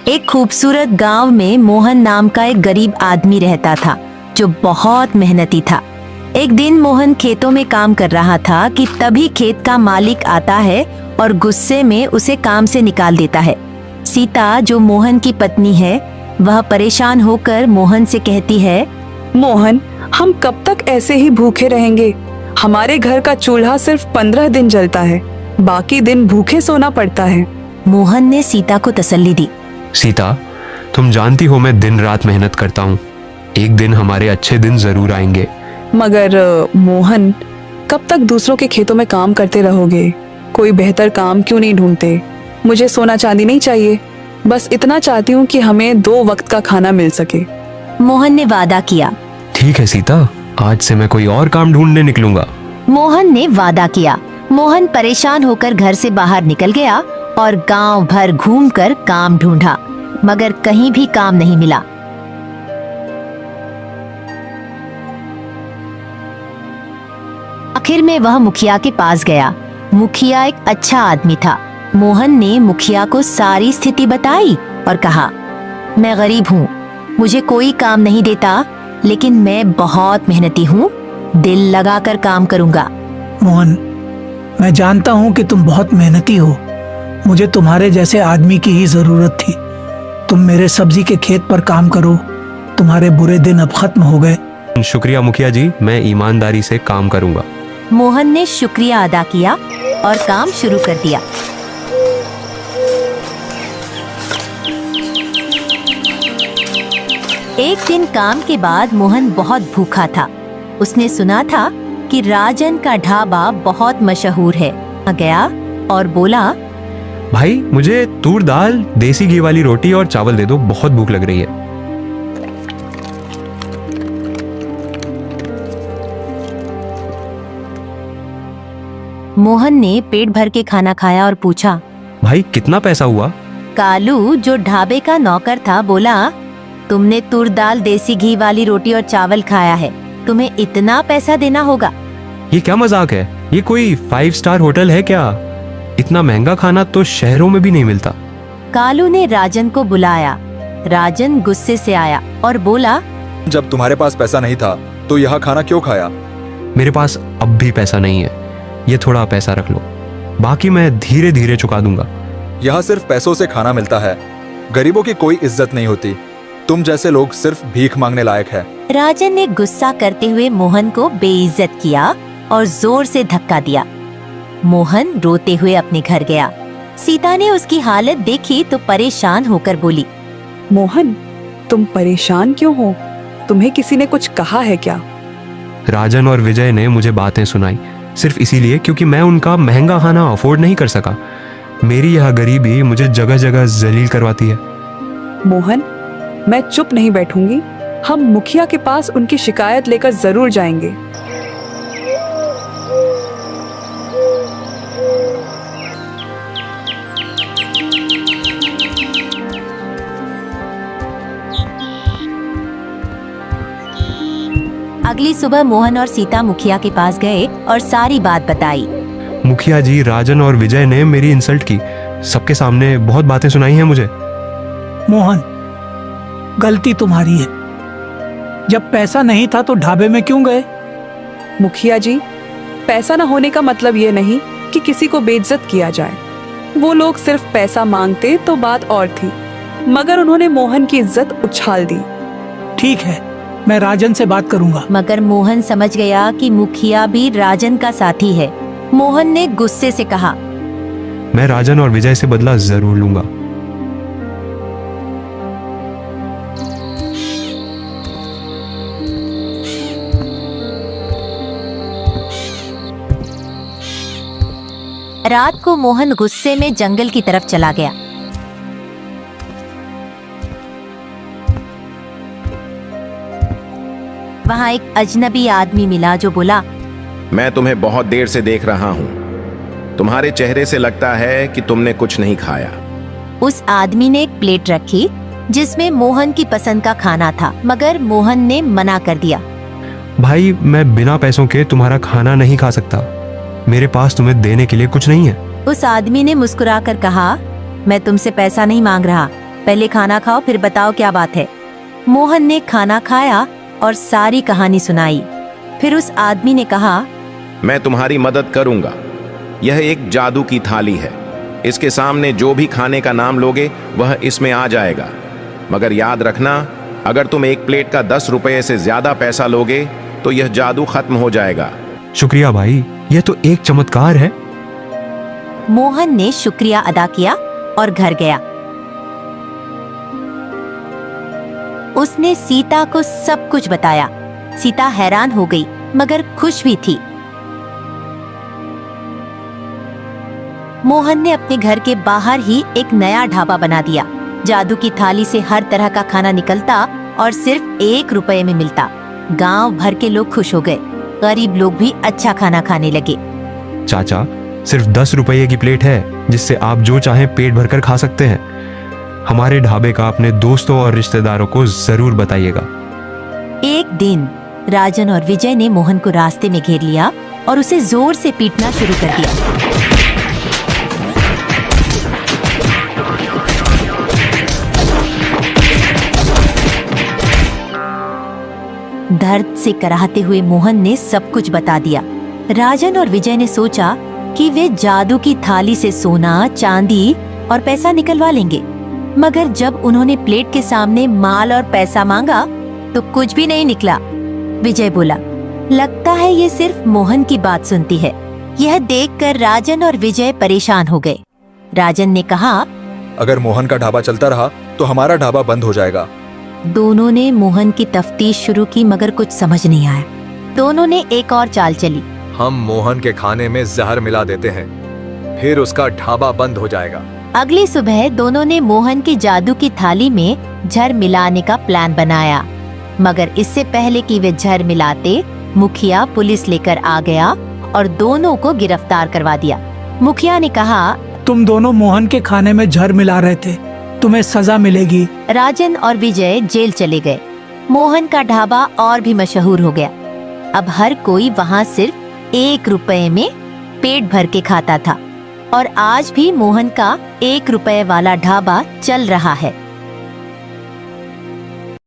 एक खूबसूरत गांव में मोहन नाम का एक गरीब आदमी रहता था जो बहुत मेहनती था। एक दिन मोहन खेतों में काम कर रहा था कि तभी खेत का मालिक आता है और गुस्से में उसे काम से निकाल देता है। सीता, जो मोहन की पत्नी है, वह परेशान होकर मोहन से कहती है, मोहन, हम कब तक ऐसे ही भूखे रहेंगे? हमारे घर का चूल्हा सिर्फ 15 दिन जलता है, बाकी दिन भूखे सोना पड़ता है। मोहन ने सीता को तसल्ली दी। सीता, तुम जानती हो मैं दिन रात मेहनत करता हूँ। एक दिन हमारे अच्छे दिन जरूर आएंगे। मगर मोहन, कब तक दूसरों के खेतों में काम करते रहोगे? कोई बेहतर काम क्यों नहीं ढूंढते? मुझे सोना चांदी नहीं चाहिए, बस इतना चाहती हूँ कि हमें 2 वक्त का खाना मिल सके। मोहन ने वादा किया। ठीक है सीता, आज से मैं कोई और काम ढूंढने निकलूंगा। मोहन ने वादा किया। मोहन परेशान होकर घर से बाहर निकल गया और गांव भर घूमकर काम ढूंढा, मगर कहीं भी काम नहीं मिला। आखिर में वह मुखिया के पास गया। मुखिया एक अच्छा आदमी था। मोहन ने मुखिया को सारी स्थिति बताई और कहा, मैं गरीब हूँ, मुझे कोई काम नहीं देता, लेकिन मैं बहुत मेहनती हूँ, दिल लगाकर काम करूँगा। मोहन, मैं जानता हूँ कि तुम बहुत मेहनती हो। मुझे तुम्हारे जैसे आदमी की ही जरूरत थी। तुम मेरे सब्जी के खेत पर काम करो। तुम्हारे बुरे दिन अब खत्म हो गए। शुक्रिया मुखिया जी, मैं ईमानदारी से काम करूंगा। मोहन ने शुक्रिया अदा किया और काम शुरू कर दिया। एक दिन काम के बाद मोहन बहुत भूखा था। उसने सुना था कि राजन का ढाबा बहुत मशहूर है। गया और बोला, भाई मुझे तूर दाल, देसी घी वाली रोटी और चावल दे दो, बहुत भूख लग रही है। मोहन ने पेट भर के खाना खाया और पूछा, भाई कितना पैसा हुआ? कालू, जो ढाबे का नौकर था, बोला, तुमने तूर दाल, देसी घी वाली रोटी और चावल खाया है, तुम्हें इतना पैसा देना होगा। ये क्या मजाक है? ये कोई 5 स्टार होटल है क्या? इतना महंगा खाना तो शहरों में भी नहीं मिलता। कालू ने राजन को बुलाया। राजन गुस्से से आया और बोला, जब तुम्हारे पास पैसा नहीं था तो यह खाना क्यों खाया? मेरे पास अब भी पैसा नहीं है, ये थोड़ा पैसा रख लो, बाकी मैं धीरे धीरे चुका दूंगा। यहाँ सिर्फ पैसों से खाना मिलता है, गरीबों की कोई इज्जत नहीं होती। तुम जैसे लोग सिर्फ भीख मांगने लायक है। राजन ने गुस्सा करते हुए मोहन को बेइज्जत किया और जोर से धक्का दिया। मोहन रोते हुए अपने घर गया। सीता ने उसकी हालत देखी तो परेशान होकर बोली, मोहन, तुम परेशान क्यों हो? तुम्हें किसी ने कुछ कहा है क्या? राजन और विजय ने मुझे बातें सुनाई, सिर्फ इसीलिए क्योंकि मैं उनका महंगा खाना अफोर्ड नहीं कर सका। मेरी यह गरीबी मुझे जगह जगह जलील करवाती है। मोहन, मैं चुप नहीं बैठूंगी। हम मुखिया के पास उनकी शिकायत लेकर जरूर जाएंगे। अगली सुबह मोहन और सीता मुखिया के पास गए और सारी बात बताई। मुखिया जी, राजन और विजय ने मेरी इंसल्ट की, सबके सामने बहुत बातें सुनाई हैं मुझे। मोहन, गलती तुम्हारी है। जब पैसा नहीं था तो ढाबे में क्यों गए? मुखिया जी, पैसा न होने का मतलब ये नहीं कि किसी को बेइज्जत किया जाए। वो लोग सिर्फ पैसा मांगते तो बात और थी, मगर उन्होंने मोहन की इज्जत उछाल दी। ठीक है, मैं राजन से बात करूंगा। मगर मोहन समझ गया कि मुखिया भी राजन का साथी है। मोहन ने गुस्से से कहा, मैं राजन और विजय से बदला जरूर लूंगा। रात को मोहन गुस्से में जंगल की तरफ चला गया। वहाँ एक अजनबी आदमी मिला जो बोला, मैं तुम्हें बहुत देर से देख रहा हूँ। तुम्हारे चेहरे से लगता है कि तुमने कुछ नहीं खाया। उस आदमी ने एक प्लेट रखी जिसमें मोहन की पसंद का खाना था, मगर मोहन ने मना कर दिया। भाई, मैं बिना पैसों के तुम्हारा खाना नहीं खा सकता। मेरे पास तुम्हें देने के लिए कुछ नहीं है। उस आदमी ने मुस्कुराकर कहा, मैं तुमसे पैसा नहीं मांग रहा, पहले खाना खाओ फिर बताओ क्या बात है। मोहन ने खाना खाया और सारी कहानी सुनाई। फिर उस आदमी ने कहा, मैं तुम्हारी मदद करूंगा। यह एक जादू की थाली है। इसके सामने जो भी खाने का नाम लोगे वह इसमें आ जाएगा। मगर याद रखना, अगर तुम एक प्लेट का 10 रुपये से ज्यादा पैसा लोगे तो यह जादू खत्म हो जाएगा। शुक्रिया भाई, यह तो एक चमत्कार है। मोहन ने शुक्रिया अदा किया और घर गया। उसने सीता को सब कुछ बताया। सीता हैरान हो गई मगर खुश भी थी। मोहन ने अपने घर के बाहर ही एक नया ढाबा बना दिया। जादू की थाली से हर तरह का खाना निकलता और सिर्फ 1 रुपए में मिलता। गांव भर के लोग खुश हो गए। गरीब लोग भी अच्छा खाना खाने लगे। चाचा, सिर्फ 10 रुपये की प्लेट है जिससे आप जो चाहें पेट भरकर खा सकते हैं। हमारे ढाबे का अपने दोस्तों और रिश्तेदारों को जरूर बताइएगा। एक दिन राजन और विजय ने मोहन को रास्ते में घेर लिया और उसे जोर से पीटना शुरू कर दिया। दर्द से कराहते हुए मोहन ने सब कुछ बता दिया। राजन और विजय ने सोचा कि वे जादू की थाली से सोना, चांदी और पैसा निकलवा लेंगे। मगर जब उन्होंने प्लेट के सामने माल और पैसा मांगा तो कुछ भी नहीं निकला। विजय बोला, लगता है ये सिर्फ मोहन की बात सुनती है। यह देखकर राजन और विजय परेशान हो गए। राजन ने कहा, अगर मोहन का ढाबा चलता रहा तो हमारा ढाबा बंद हो जाएगा। दोनों ने मोहन की तफ्तीश शुरू की मगर कुछ समझ नहीं आया। दोनों ने एक और चाल चली। हम मोहन के खाने में जहर मिला देते हैं, फिर उसका ढाबा बंद हो जाएगा। अगली सुबह दोनों ने मोहन की जादू की थाली में जहर मिलाने का प्लान बनाया। मगर इससे पहले कि वे जहर मिलाते, मुखिया पुलिस लेकर आ गया और दोनों को गिरफ्तार करवा दिया। मुखिया ने कहा, तुम दोनों मोहन के खाने में जहर मिला रहे थे, तुम्हें सजा मिलेगी। राजन और विजय जेल चले गए। मोहन का ढाबा और भी मशहूर हो गया। अब हर कोई वहाँ सिर्फ 1 रुपए में पेट भर के खाता था और आज भी मोहन का 1 रुपए वाला ढाबा चल रहा है।